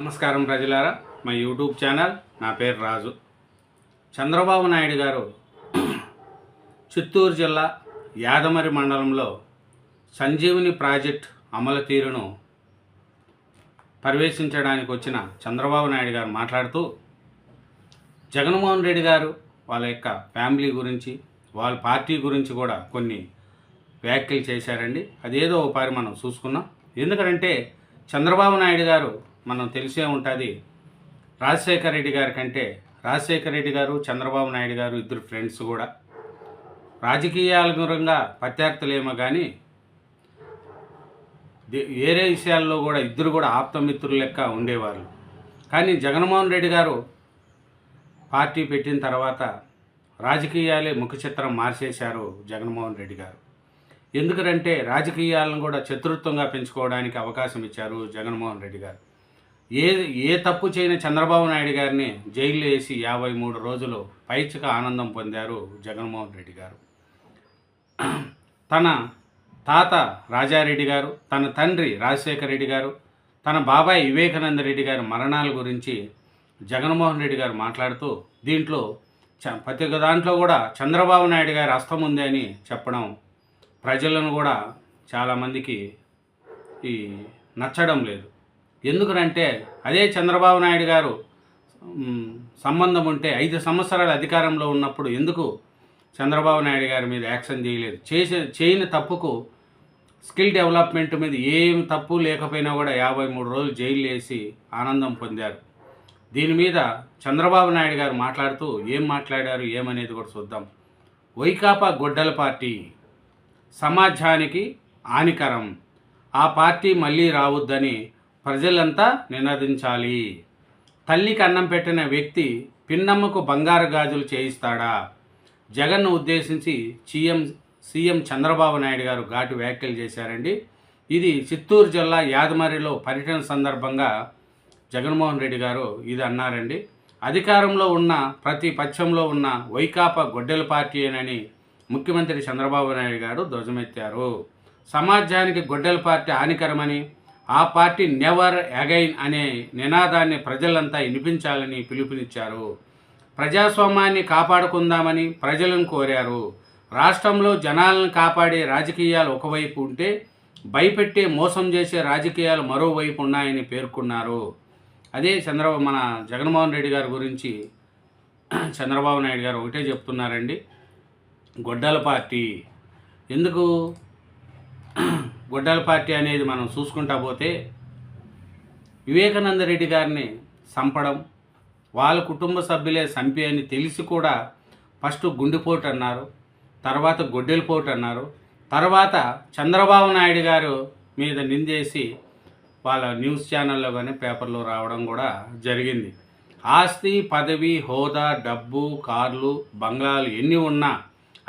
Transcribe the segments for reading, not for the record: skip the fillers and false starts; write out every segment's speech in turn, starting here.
నమస్కారం ప్రజలారా, మా యూట్యూబ్ ఛానల్. నా పేరు రాజు. చంద్రబాబు నాయుడు గారు చిత్తూరు జిల్లా యాదమరి మండలంలో సంజీవని ప్రాజెక్ట్ అమలు తీరును పర్యవేక్షించడానికి వచ్చిన చంద్రబాబు నాయుడు గారు మాట్లాడుతూ జగన్మోహన్ రెడ్డి గారు వాళ్ళ యొక్క ఫ్యామిలీ గురించి, వాళ్ళ పార్టీ గురించి కూడా కొన్ని వ్యాఖ్యలు చేశారండి. అదేదో ఒకసారి మనం చూసుకున్నాం. ఎందుకంటే చంద్రబాబు నాయుడు గారు మనం తెలిసే ఉంటుంది, రాజశేఖర రెడ్డి గారి కంటే రాజశేఖర రెడ్డి గారు, చంద్రబాబు నాయుడు గారు ఇద్దరు ఫ్రెండ్స్ కూడా. రాజకీయాల గురంగా ప్రత్యర్థులేమో కానీ వేరే విషయాల్లో కూడా ఇద్దరు కూడా ఆప్తమిత్రులు లెక్క ఉండేవాళ్ళు. కానీ జగన్మోహన్ రెడ్డి గారు పార్టీ పెట్టిన తర్వాత రాజకీయాలే ముఖ చిత్రం మార్చేశారు జగన్మోహన్ రెడ్డి గారు. ఎందుకంటే రాజకీయాలను కూడా చతురత్వంగా పెంచుకోవడానికి అవకాశం ఇచ్చారు జగన్మోహన్ రెడ్డి గారు. ఏ తప్పు చేయని చంద్రబాబు నాయుడు గారిని జైల్లో వేసి 53 రోజులు పైచిక ఆనందం పొందారు జగన్మోహన్ రెడ్డి గారు. తన తాత రాజారెడ్డి గారు, తన తండ్రి రాజశేఖర రెడ్డి గారు, తన బాబాయ్ వివేకానంద రెడ్డి గారి మరణాల గురించి జగన్మోహన్ రెడ్డి గారు మాట్లాడుతూ దీంట్లో ప్రతి దాంట్లో కూడా చంద్రబాబు నాయుడు గారి హస్తం ఉంది అని చెప్పడం ప్రజలను కూడా చాలామందికి నచ్చడం లేదు. ఎందుకంటే అదే చంద్రబాబు నాయుడు గారు సంబంధం ఉంటే 5 సంవత్సరాల అధికారంలో ఉన్నప్పుడు ఎందుకు చంద్రబాబు నాయుడు గారి మీద యాక్షన్ చేయలేదు? చేయని తప్పుకు స్కిల్ డెవలప్మెంట్ మీద ఏం తప్పు లేకపోయినా కూడా 53 రోజులు జైలు వేసి ఆనందం పొందారు. దీని మీద చంద్రబాబు నాయుడు గారు మాట్లాడుతూ ఏం మాట్లాడారు ఏమనేది కూడా చూద్దాం. వైకాపా గొడ్డల పార్టీ సమాజానికి హానికరం, ఆ పార్టీ మళ్ళీ రావద్దని ప్రజలంతా నినదించాలి. తల్లికి అన్నం పెట్టిన వ్యక్తి పిన్నమ్మకు బంగారు గాజులు చేయిస్తాడా? జగన్ను ఉద్దేశించి సీఎం చంద్రబాబు నాయుడు గారు ఘాటు వ్యాఖ్యలు చేశారండి. ఇది చిత్తూరు జిల్లా యాదమరిలో పర్యటన సందర్భంగా జగన్మోహన్ రెడ్డి గారు ఇది అన్నారండి. అధికారంలో ఉన్న ప్రతి పక్షంలో ఉన్న వైకాపా గొడ్డెల పార్టీ అని ముఖ్యమంత్రి చంద్రబాబు నాయుడు గారు ధ్వజమెత్తారు. సమాజానికి గొడ్డెల పార్టీ హానికరమని, ఆ పార్టీ నెవర్ అగైన్ అనే నినాదాన్ని ప్రజలంతా వినిపించాలని పిలుపునిచ్చారు. ప్రజాస్వామ్యాన్ని కాపాడుకుందామని ప్రజలను కోరారు. రాష్ట్రంలో జనాలను కాపాడే రాజకీయాలు ఒకవైపు ఉంటే భయపెట్టే మోసం చేసే రాజకీయాలు మరోవైపు ఉన్నాయని పేర్కొన్నారు. అదే మన జగన్మోహన్ రెడ్డి గారి గురించి చంద్రబాబు నాయుడు గారు ఒకటే చెప్తున్నారండి, గొడ్డల పార్టీ. ఎందుకు గొడ్డల పార్టీ అనేది మనం చూసుకుంటా పోతే వివేకానంద రెడ్డి గారిని చంపడం, వాళ్ళ కుటుంబ సభ్యులే చంపి అని తెలిసి కూడా ఫస్ట్ గుండెపోటు అన్నారు, తర్వాత గొడ్డెలపోటు అన్నారు, తర్వాత చంద్రబాబు నాయుడు గారు మీద నిందేసి వాళ్ళ న్యూస్ ఛానల్లో కానీ పేపర్లో రావడం కూడా జరిగింది. ఆస్తి, పదవి, హోదా, డబ్బు, కార్లు, బంగ్లాలు ఎన్ని ఉన్నా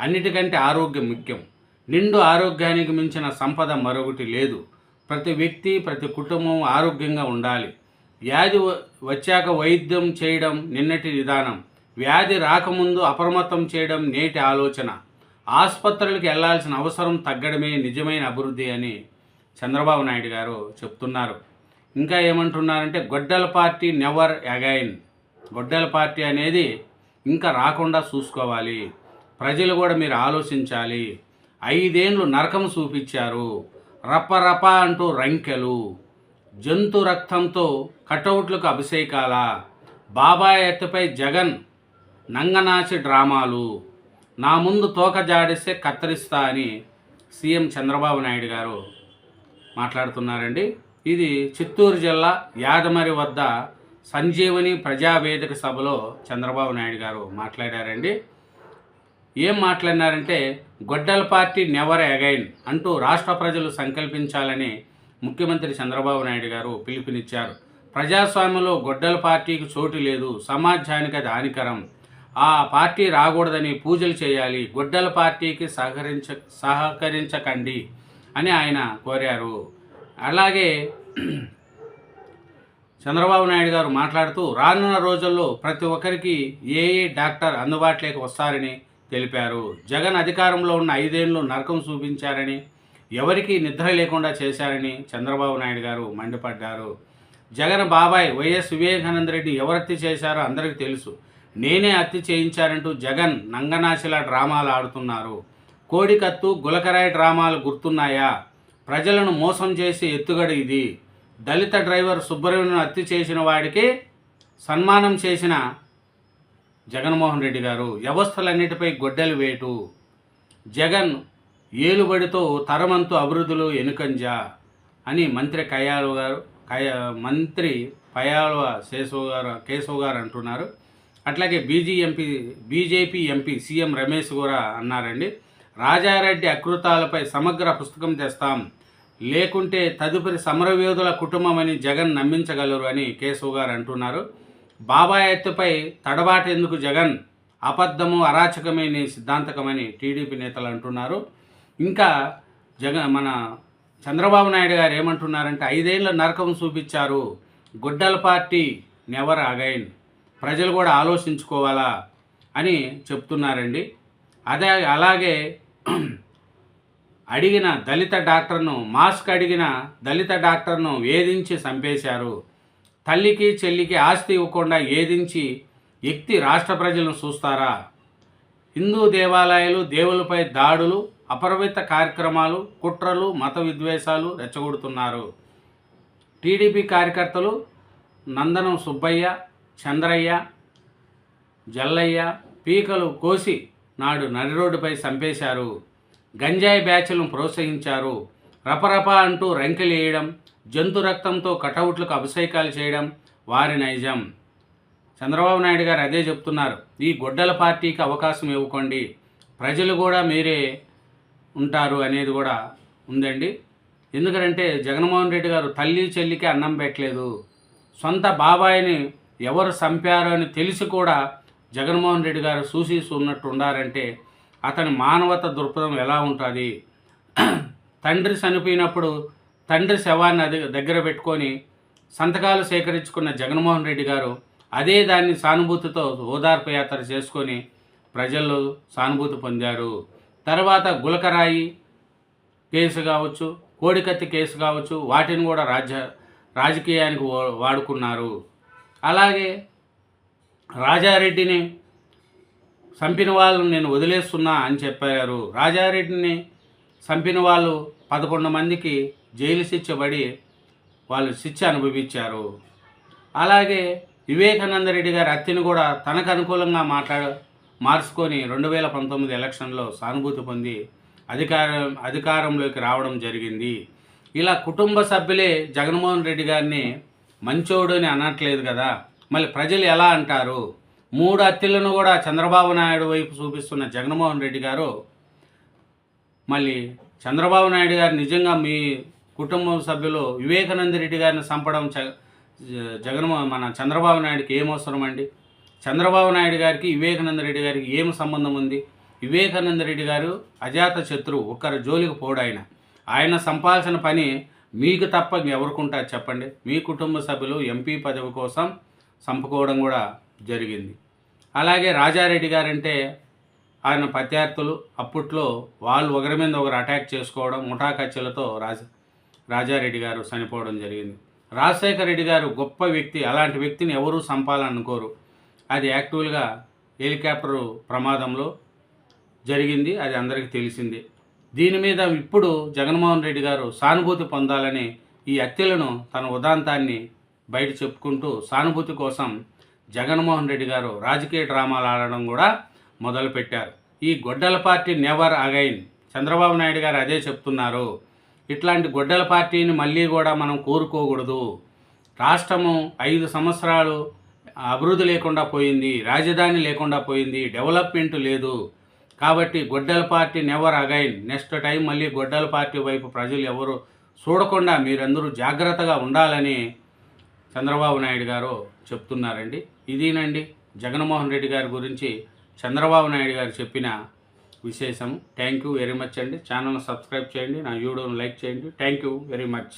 అన్నిటికంటే ఆరోగ్యం ముఖ్యం. నిండు ఆరోగ్యానికి మించిన సంపద మరొకటి లేదు. ప్రతి వ్యక్తి, ప్రతి కుటుంబం ఆరోగ్యంగా ఉండాలి. వ్యాధి వచ్చాక వైద్యం చేయడం నిన్నటి విధానం, వ్యాధి రాకముందు అప్రమత్తం చేయడం నేటి ఆలోచన. ఆసుపత్రులకు వెళ్లాల్సిన అవసరం తగ్గడమే నిజమైన అభివృద్ధి అని చంద్రబాబు నాయుడు గారు చెప్తున్నారు. ఇంకా ఏమంటున్నారంటే గొడ్డల పార్టీ నెవర్ అగైన్, గొడ్డల పార్టీ అనేది ఇంకా రాకుండా చూసుకోవాలి. ప్రజలు కూడా మీరు ఆలోచించాలి. 5 ఏళ్ళు నరకం చూపించారు. రపరప అంటూ రంకెలు, జంతు రక్తంతో కటౌట్లకు అభిషేకాల, బాబాయ్ ఎత్తుపై జగన్ నంగనాచి డ్రామాలు, నా ముందు తోక జాడిస్తే కత్తిరిస్తా అని సీఎం చంద్రబాబు నాయుడు గారు మాట్లాడుతున్నారండి. ఇది చిత్తూరు జిల్లా యాదమరి వద్ద సంజీవని ప్రజావేదిక సభలో చంద్రబాబు నాయుడు గారు మాట్లాడారండి. ఏం మాట్లాడినారంటే గొడ్డల పార్టీ నెవర్ అగైన్ అంటూ రాష్ట్ర ప్రజలు సంకల్పించాలని ముఖ్యమంత్రి చంద్రబాబు నాయుడు గారు పిలుపునిచ్చారు. ప్రజాస్వామ్యంలో గొడ్డల పార్టీకి చోటు లేదు, సమాజానికి అది హానికరం, ఆ పార్టీ రాకూడదని పూజలు చేయాలి, గొడ్డల పార్టీకి సహకరించకండి అని ఆయన కోరారు. అలాగే చంద్రబాబు నాయుడు గారు మాట్లాడుతూ రానున్న రోజుల్లో ప్రతి ఒక్కరికి డాక్టర్ అందుబాటులోకి వస్తారని తెలిపారు. జగన్ అధికారంలో ఉన్న 5 ఏళ్ళు నరకం చూపించారని, ఎవరికీ నిద్ర లేకుండా చేశారని చంద్రబాబు నాయుడు గారు మండిపడ్డారు. జగన్ బాబాయ్ వైఎస్ వివేకానంద రెడ్డి ఎవరు హత్య చేశారో అందరికీ తెలుసు. నేనే హత్య చేయించారంటూ జగన్ నంగనాశిలా డ్రామాలు ఆడుతున్నారు. కోడికత్తు గులకరాయి డ్రామాలు గుర్తున్నాయా? ప్రజలను మోసం చేసి ఎత్తుగడ ఇది. దళిత డ్రైవర్ సుబ్రహ్మణ్యం హత్య చేసిన వాడికి సన్మానం చేసిన జగన్మోహన్ రెడ్డి గారు వ్యవస్థలన్నిటిపై గొడ్డలి వేటు. జగన్ ఏలుబడితో తరమంతు అభివృద్ధులు ఎనుకంజా అని మంత్రి పయాల కేశవ్ గారు అంటున్నారు. అట్లాగే బీజేపీ ఎంపీ సీఎం రమేష్ కూడా అన్నారండి. రాజారెడ్డి అకృతాలపై సమగ్ర పుస్తకం తెస్తాం, లేకుంటే తదుపరి సమరయోధుల కుటుంబం అని జగన్ నమ్మించగలరు అని కేశవ్ గారు అంటున్నారు. బాబాయ్ ఎత్తుపై తడబాటెందుకు జగన్? అబద్ధము అరాచకమే నీ సిద్ధాంతకమని టీడీపీ నేతలు అంటున్నారు. ఇంకా మన చంద్రబాబు నాయుడు గారు ఏమంటున్నారంటే 5 ఏళ్ల నరకం చూపించారు, గొడ్డల పార్టీ నెవర్ అగైన్, ప్రజలు కూడా ఆలోచించుకోవాలా అని చెప్తున్నారండి. అలాగే మాస్క్ అడిగిన దళిత డాక్టర్ను వేధించి చంపేశారు. తల్లికి చెల్లికి ఆస్తి ఇవ్వకుండా ఏదించి ఎక్తి రాష్ట్ర ప్రజలను చూస్తారా? హిందూ దేవాలయాలు, దేవులపై దాడులు, అపరిమిత కార్యక్రమాలు, కుట్రలు, మత విద్వేషాలు రెచ్చగొడుతున్నారు. టీడీపీ కార్యకర్తలు నందనం సుబ్బయ్య, చంద్రయ్య, జల్లయ్య పీకలు కోసి నాడు నడిరోడ్డుపై చంపేశారు. గంజాయి బ్యాచ్లను ప్రోత్సహించారు. రపరప అంటూ రంకెలేయడం, జంతు రక్తంతో కటౌట్లకు అభిషేకాలు చేయడం వారి నైజం. చంద్రబాబు నాయుడు గారు అదే చెప్తున్నారు. ఈ గొడ్డల పార్టీకి అవకాశం ఇవ్వకండి, ప్రజలు కూడా మీరే ఉంటారు అనేది కూడా ఉందండి. ఎందుకంటే జగన్మోహన్ రెడ్డి గారు తల్లి చెల్లికి అన్నం పెట్టలేదు. సొంత బాబాయిని ఎవరు చంపారో అని తెలిసి కూడా జగన్మోహన్ రెడ్డి గారు ఉన్నట్టు ఉండారంటే అతని మానవత దృక్పథం ఎలా ఉంటుంది? తండ్రి చనిపోయినప్పుడు తండ్రి శవాన్ని దగ్గర పెట్టుకొని సంతకాలు సేకరించుకున్న జగన్మోహన్ రెడ్డి గారు అదే దాన్ని సానుభూతితో ఓదార్పు యాత్ర చేసుకొని ప్రజల్లో సానుభూతి పొందారు. తర్వాత గులకరాయి కేసు కావచ్చు, కోడికత్తి కేసు కావచ్చు, వాటిని కూడా రాజకీయానికి వాడుకున్నారు. అలాగే రాజారెడ్డిని చంపిన వాళ్ళని నేను వదిలేస్తున్నా అని చెప్పారు. రాజారెడ్డిని చంపిన వాళ్ళు 11 మందికి జైలు శిక్ష పడి వాళ్ళు శిక్ష అనుభవించారు. అలాగే వివేకానంద రెడ్డి గారి హత్యను కూడా తనకు అనుకూలంగా మార్చుకొని 2019 ఎలక్షన్లో సానుభూతి పొంది అధికారంలోకి రావడం జరిగింది. ఇలా కుటుంబ సభ్యులే జగన్మోహన్ రెడ్డి గారిని మంచోడు అని అనట్లేదు కదా, మళ్ళీ ప్రజలు ఎలా అంటారు? 3 హత్యలను కూడా చంద్రబాబు నాయుడు వైపు చూపిస్తున్న జగన్మోహన్ రెడ్డి గారు మళ్ళీ చంద్రబాబు నాయుడు గారు నిజంగా మీ కుటుంబ సభ్యులు వివేకానంద రెడ్డి గారిని చంపడం మన చంద్రబాబు నాయుడికి ఏం అవసరం అండి? చంద్రబాబు నాయుడు గారికి వివేకానంద రెడ్డి గారికి ఏం సంబంధం ఉంది? వివేకానంద రెడ్డి గారు అజాత శత్రువు, ఒక్కరి జోలికి పోడు. ఆయన సంపాల్సిన పని మీకు తప్ప ఎవరుకుంటారు చెప్పండి? మీ కుటుంబ సభ్యులు ఎంపీ పదవి కోసం చంపుకోవడం కూడా జరిగింది. అలాగే రాజారెడ్డి గారంటే ఆయన ప్రత్యర్థులు అప్పట్లో వాళ్ళు ఒకరి మీద ఒకరు అటాక్ చేసుకోవడం, ముఠా కచ్చలతో రాజారెడ్డి గారు చనిపోవడం జరిగింది. రాజశేఖర రెడ్డి గారు గొప్ప వ్యక్తి, అలాంటి వ్యక్తిని ఎవరూ చంపాలనుకోరు. అది యాక్చువల్గా హెలికాప్టర్ ప్రమాదంలో జరిగింది, అది అందరికీ తెలిసింది. దీని మీద ఇప్పుడు జగన్మోహన్ రెడ్డి గారు సానుభూతి పొందాలని ఈ హత్యలను తన ఉదాంతాన్ని బయట చెప్పుకుంటూ సానుభూతి కోసం జగన్మోహన్ రెడ్డి గారు రాజకీయ డ్రామాలు ఆడడం కూడా మొదలుపెట్టారు. ఈ గొడ్డల party never again, Chandrababu Naidu గారు అదే చెప్తున్నారు. ఇట్లాంటి గొడ్డల పార్టీని మళ్ళీ కూడా మనం కోరుకోకూడదు. రాష్ట్రము 5 సంవత్సరాలు అభివృద్ధి లేకుండా పోయింది, రాజధాని లేకుండా పోయింది, డెవలప్మెంట్ లేదు. కాబట్టి గొడ్డల party never again. Next time మళ్ళీ గొడ్డల పార్టీ వైపు ప్రజలు ఎవరు చూడకుండా మీరందరూ జాగ్రత్తగా ఉండాలని చంద్రబాబు నాయుడు గారు చెప్తున్నారండి. ఇదేనండి జగన్మోహన్ రెడ్డి గారి గురించి చంద్రబాబు నాయుడు గారు చెప్పిన విశేషం. థ్యాంక్ యూ వెరీ మచ్ అండి. ఛానల్ను సబ్స్క్రైబ్ చేయండి, నా వీడియోను లైక్ చేయండి. Thank you very much.